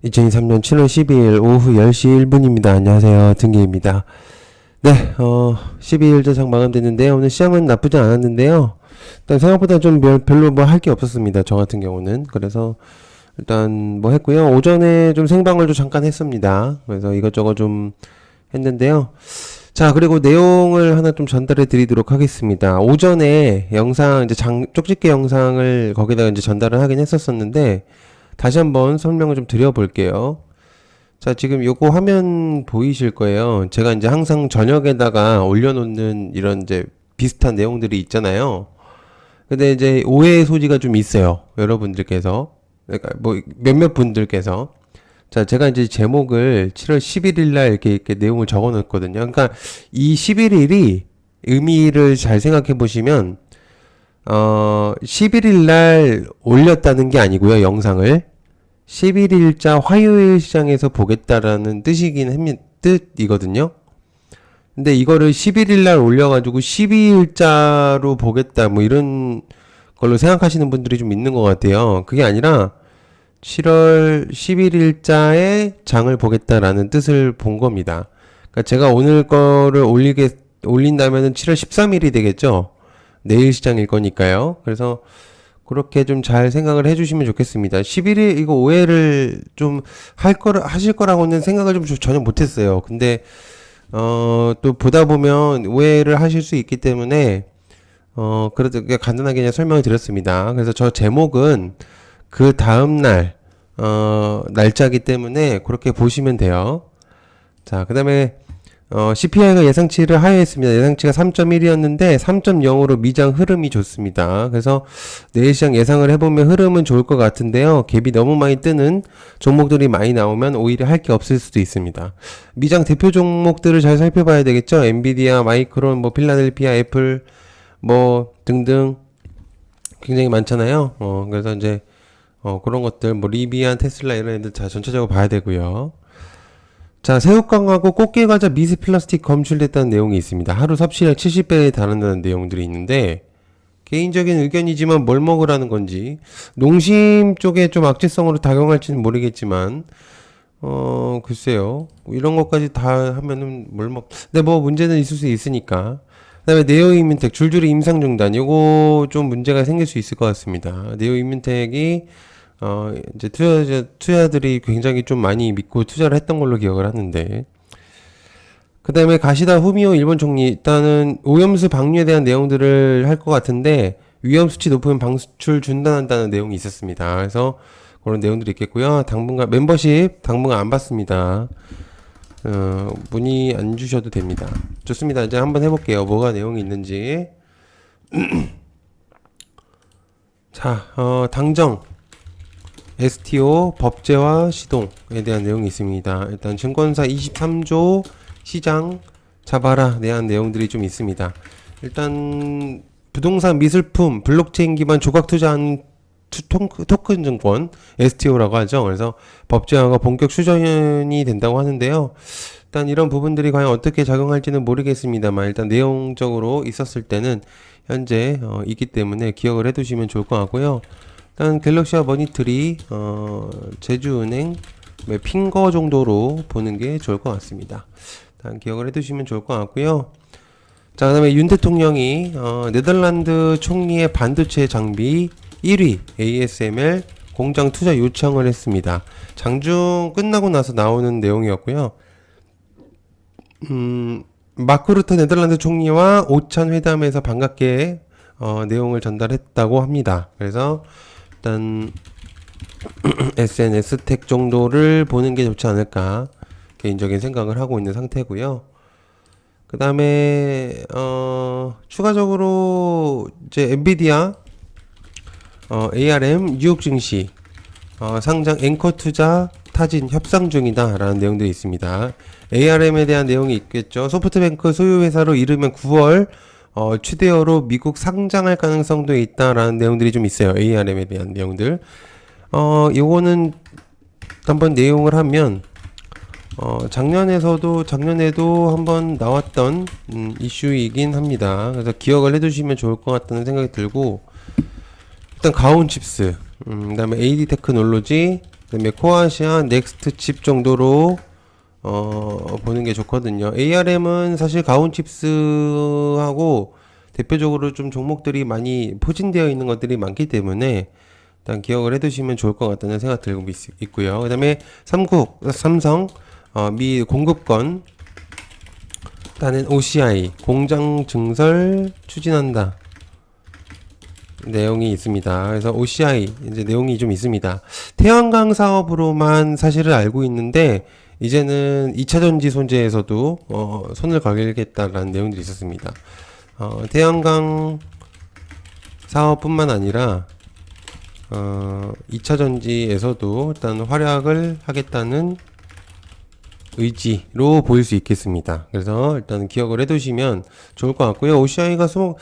2023년 7월 12일 오후 10시 1분입니다. 안녕하세요. 등기입니다. 네, 12일 장 마감됐는데요. 오늘 시장은 나쁘지 않았는데요. 일단 생각보다 좀 별로 뭐 할 게 없었습니다. 저 같은 경우는. 그래서 일단 뭐 했고요. 오전에 좀 생방을 좀 잠깐 했습니다. 그래서 이것저것 좀 했는데요. 자, 그리고 내용을 하나 좀 전달해 드리도록 하겠습니다. 오전에 영상, 이제 쪽집게 영상을 거기다가 이제 전달을 하긴 했었었는데, 다시 한번 설명을 좀 드려볼게요. 자, 지금 요거 화면 보이실 거예요. 제가 이제 항상 저녁에다가 올려놓는 이런 이제 비슷한 내용들이 있잖아요. 근데 이제 오해의 소지가 좀 있어요. 여러분들께서. 그러니까 뭐 몇몇 분들께서. 자, 제가 이제 제목을 7월 11일 날 이렇게 내용을 적어 놓았거든요. 그러니까 이 11일이 의미를 잘 생각해 보시면 11일 날 올렸다는 게 아니고요. 영상을 11일자 화요일 시장에서 보겠다라는 뜻이거든요. 근데 이거를 11일 날 올려가지고 12일자로 보겠다 뭐 이런 걸로 생각하시는 분들이 좀 있는 것 같아요. 그게 아니라 7월 11일자에 장을 보겠다라는 뜻을 본 겁니다. 그러니까 제가 오늘 거를 올린다면은 7월 13일이 되겠죠. 내일 시장일 거니까요. 그래서 그렇게 좀 잘 생각을 해주시면 좋겠습니다. 11일 이거 오해를 좀 하실 거라고는 생각을 좀 전혀 못했어요. 근데 또 보다 보면 오해를 하실 수 있기 때문에 그래도 간단하게 그냥 설명을 드렸습니다. 그래서 저 제목은 그 다음 날 날짜기 때문에 그렇게 보시면 돼요. 자, 그다음에 CPI가 예상치를 하회했습니다. 예상치가 3.1이었는데 3.0으로 미장 흐름이 좋습니다. 그래서 내일 시장 예상을 해보면 흐름은 좋을 것 같은데요. 갭이 너무 많이 뜨는 종목들이 많이 나오면 오히려 할 게 없을 수도 있습니다. 미장 대표 종목들을 잘 살펴봐야 되겠죠. 엔비디아, 마이크론, 뭐 필라델피아, 애플 뭐 등등 굉장히 많잖아요. 그래서 이제 그런 것들 뭐 리비안, 테슬라 이런 애들 다 전체적으로 봐야 되고요. 자, 새우깡하고 꽃게과자 미세 플라스틱 검출됐다는 내용이 있습니다. 하루 섭취량 70배에 달한다는 내용들이 있는데 개인적인 의견이지만 뭘 먹으라는 건지 농심 쪽에 좀 악재성으로 작용할지는 모르겠지만 글쎄요. 이런 것까지 다 하면은 근데 뭐 문제는 있을 수 있으니까. 그다음에 네오이민텍 줄줄이 임상 중단 요거 좀 문제가 생길 수 있을 것 같습니다. 네오이민텍이 이제 투자들이 굉장히 좀 많이 믿고 투자를 했던 걸로 기억을 하는데, 그 다음에 가시다 후미오 일본 총리, 일단은 오염수 방류에 대한 내용들을 할 것 같은데, 위험수치 높으면 방출 중단한다는 내용이 있었습니다. 그래서 그런 내용들이 있겠고요. 당분간, 멤버십 당분간 안 받습니다. 문의 안 주셔도 됩니다. 좋습니다. 이제 한번 해볼게요. 뭐가 내용이 있는지. 자, 당정. STO 법제화 시동에 대한 내용이 있습니다. 일단 증권사 23조 시장 잡아라 대한 내용들이 좀 있습니다. 일단 부동산 미술품 블록체인 기반 조각 투자한 토큰 증권 STO라고 하죠. 그래서 법제화가 본격 추진이 된다고 하는데요. 일단 이런 부분들이 과연 어떻게 작용할지는 모르겠습니다만 일단 내용적으로 있었을 때는 현재 있기 때문에 기억을 해두시면 좋을 것 같고요. 일단 갤럭시와 머니트리 제주은행 핑거 정도로 보는 게 좋을 것 같습니다. 일단 기억을 해두시면 좋을 것 같고요. 자, 그다음에 윤 대통령이 네덜란드 총리의 반도체 장비 1위 ASML 공장 투자 요청을 했습니다. 장중 끝나고 나서 나오는 내용이었고요. 마크 루트 네덜란드 총리와 오찬 회담에서 반갑게 내용을 전달했다고 합니다. 그래서 일단 SNS 텍 정도를 보는 게 좋지 않을까 개인적인 생각을 하고 있는 상태고요. 그 다음에 추가적으로 이제 엔비디아 ARM 뉴욕 증시 상장 앵커 투자 타진 협상 중이다 라는 내용들이 있습니다. ARM에 대한 내용이 있겠죠. 소프트뱅크 소유 회사로 이르면 9월 추대어로 미국 상장할 가능성도 있다라는 내용들이 좀 있어요. ARM에 대한 내용들. 요거는 한번 내용을 하면 작년에도 한번 나왔던 이슈이긴 합니다. 그래서 기억을 해두시면 좋을 것 같다는 생각이 들고, 일단 가온 칩스, 그다음에 AD 테크놀로지, 그다음에 코아시아, 넥스트 칩 정도로 보는 게 좋거든요. ARM은 사실 가온칩스하고 대표적으로 좀 종목들이 많이 포진되어 있는 것들이 많기 때문에 일단 기억을 해두시면 좋을 것 같다는 생각 들고 있고요. 그 다음에 삼성 미 공급권 일단은 OCI 공장 증설 추진한다 내용이 있습니다. 그래서 OCI 이제 내용이 좀 있습니다. 태양광 사업으로만 사실을 알고 있는데 이제는 2차 전지 소재에서도 손을 걸겠다라는 내용들이 있었습니다. 태양광 사업뿐만 아니라 2차 전지에서도 일단 활약을 하겠다는 의지로 보일 수 있겠습니다. 그래서 일단 기억을 해두시면 좋을 것 같고요. OCI가 좀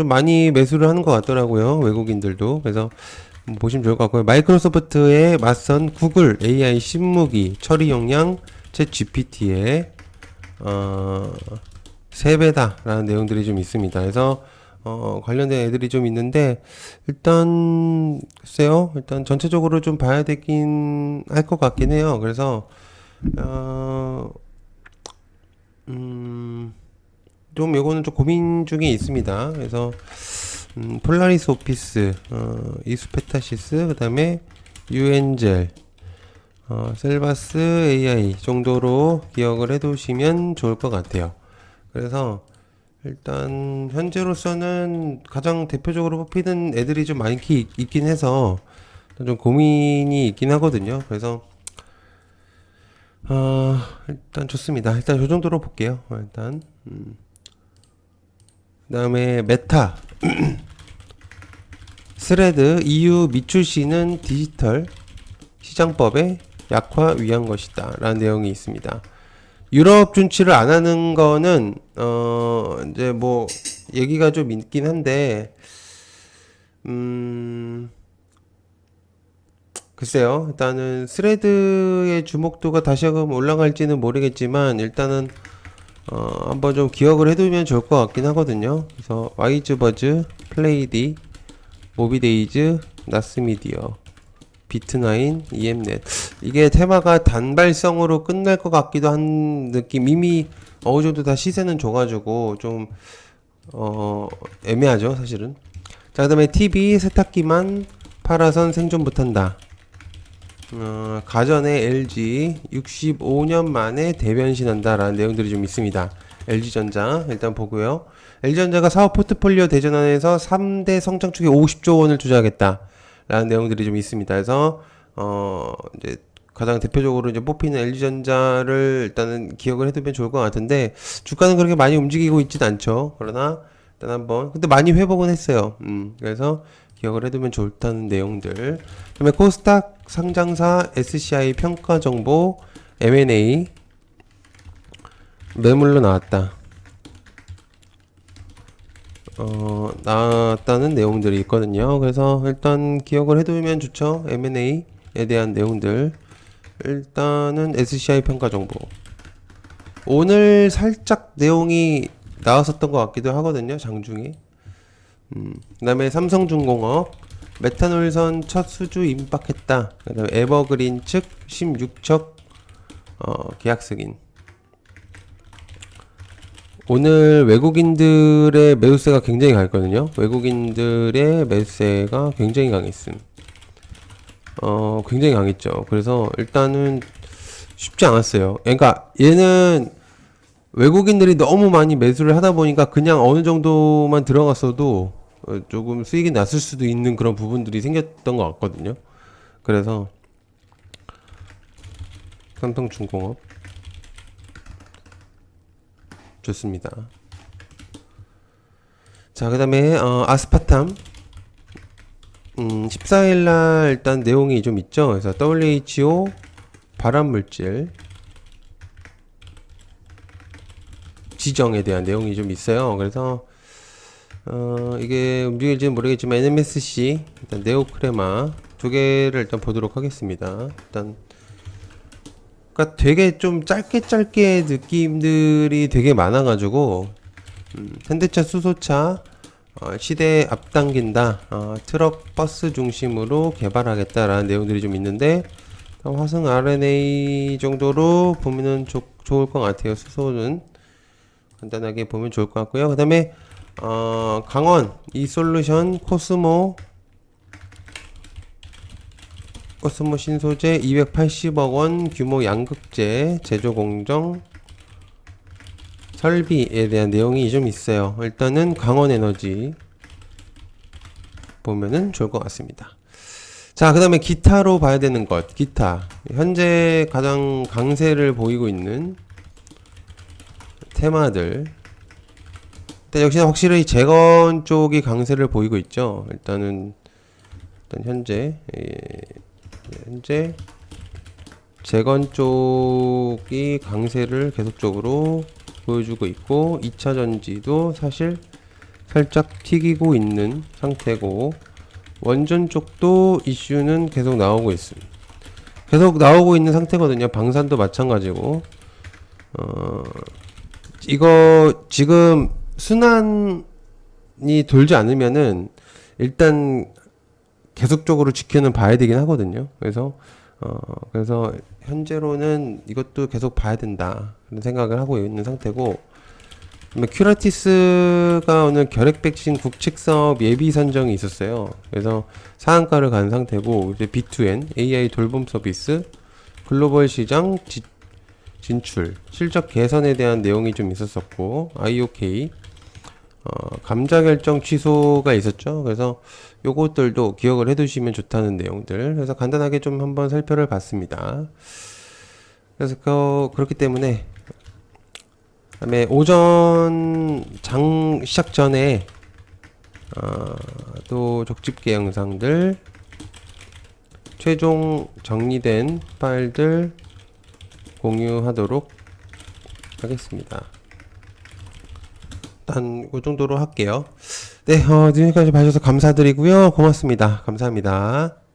많이 매수를 하는 것 같더라고요. 외국인들도. 그래서 보시면 좋을 것 같고요. 마이크로소프트에 맞선 구글 AI 신무기 처리 용량 챗 GPT의 3배다라는 내용들이 좀 있습니다. 그래서 관련된 애들이 좀 있는데 일단 글쎄요. 일단 전체적으로 좀 봐야 되긴 할 것 같긴 해요. 그래서 좀 요거는 좀 고민 중에 있습니다. 그래서 폴라리스 오피스, 이수페타시스, 그 다음에 유엔젤, 셀바스 AI 정도로 기억을 해두시면 좋을 것 같아요. 그래서 일단 현재로서는 가장 대표적으로 뽑히는 애들이 좀 많이 있긴 해서 좀 고민이 있긴 하거든요. 그래서 일단 좋습니다. 일단 요 정도로 볼게요. 일단 그다음에 메타 스레드 EU 미출시는 디지털 시장법의 약화 위한 것이다 라는 내용이 있습니다. 유럽 준치를 안 하는 거는 이제 뭐 얘기가 좀 있긴 한데 글쎄요. 일단은 스레드의 주목도가 다시 한번 올라갈지는 모르겠지만 일단은 한번 좀 기억을 해두면 좋을 것 같긴 하거든요. 그래서 와이즈버즈, 플레이디, 모비데이즈, 나스미디어, 비트나인, EM넷 이게 테마가 단발성으로 끝날 것 같기도 한 느낌. 이미 어느 정도 다 시세는 줘가지고 좀 애매하죠 사실은. 자, 그 다음에 TV 세탁기만 팔아선 생존 못한다. 가전의 LG 65년 만에 대변신한다 라는 내용들이 좀 있습니다. LG전자 일단 보고요. LG전자가 사업 포트폴리오 대전환에서 3대 성장축에 50조 원을 투자하겠다 라는 내용들이 좀 있습니다. 그래서 이제 가장 대표적으로 이제 뽑히는 LG전자를 일단은 기억을 해두면 좋을 것 같은데 주가는 그렇게 많이 움직이고 있진 않죠. 그러나 일단 한번 근데 많이 회복은 했어요. 그래서 기억을 해두면 좋다는 내용들. 그다음에 코스닥 상장사 SCI 평가 정보 M&A 매물로 나왔다. 나왔다는 내용들이 있거든요. 그래서 일단 기억을 해두면 좋죠. M&A에 대한 내용들. 일단은 SCI 평가 정보. 오늘 살짝 내용이 나왔었던 것 같기도 하거든요. 장중에. 그 다음에 삼성중공업 메탄올선 첫 수주 임박했다. 그 다음에 에버그린 측 16척 계약 승인. 오늘 외국인들의 매수세가 굉장히 강했거든요. 외국인들의 매수세가 굉장히 강했음. 굉장히 강했죠. 그래서 일단은 쉽지 않았어요. 그러니까 얘는 외국인들이 너무 많이 매수를 하다 보니까 그냥 어느 정도만 들어갔어도 조금 수익이 났을 수도 있는 그런 부분들이 생겼던 것 같거든요. 그래서 삼성중공업 좋습니다. 자, 그 다음에 아스파탐 14일날 일단 내용이 좀 있죠. 그래서 WHO 발암물질 지정에 대한 내용이 좀 있어요. 그래서 이게 움직일지는 모르겠지만 NMSC 일단 네오크레마 두 개를 일단 보도록 하겠습니다. 일단 그러니까 되게 좀 짧게 느낌들이 되게 많아가지고 현대차, 수소차, 시대에 앞당긴다. 트럭, 버스 중심으로 개발하겠다라는 내용들이 좀 있는데 화승 RNA 정도로 보면은 좋을 것 같아요. 수소는 간단하게 보면 좋을 것 같고요. 그 다음에 강원 이솔루션 코스모 신소재 280억 원 규모 양극재 제조 공정 설비에 대한 내용이 좀 있어요. 일단은 강원 에너지 보면은 좋을 것 같습니다. 자, 그 다음에 기타로 봐야 되는 것. 기타. 현재 가장 강세를 보이고 있는 테마들. 일단 역시나 확실히 재건 쪽이 강세를 보이고 있죠. 일단 현재 재건 쪽이 강세를 계속적으로 보여주고 있고 2차 전지도 사실 살짝 튀기고 있는 상태고 원전 쪽도 이슈는 계속 나오고 있습니다. 계속 나오고 있는 상태거든요. 방산도 마찬가지고 이거 지금 순환이 돌지 않으면은 일단 계속적으로 지켜는 봐야 되긴 하거든요. 그래서 현재로는 이것도 계속 봐야 된다 그런 생각을 하고 있는 상태고, 큐라티스가 오늘 결핵 백신 국책 사업 예비 선정이 있었어요. 그래서 상한가를 간 상태고, 이제 B2N AI 돌봄 서비스 글로벌 시장 진출 실적 개선에 대한 내용이 좀 있었었고, IOK 감자 결정 취소가 있었죠. 그래서 요것들도 기억을 해두시면 좋다는 내용들. 그래서 간단하게 좀 한번 살펴를 봤습니다. 그래서 그렇기 때문에 그다음에 오전 장 시작 전에 또 족집게 영상들 최종 정리된 파일들 공유하도록 하겠습니다. 일단 그 정도로 할게요. 네, 지금까지 봐주셔서 감사드리고요. 고맙습니다. 감사합니다.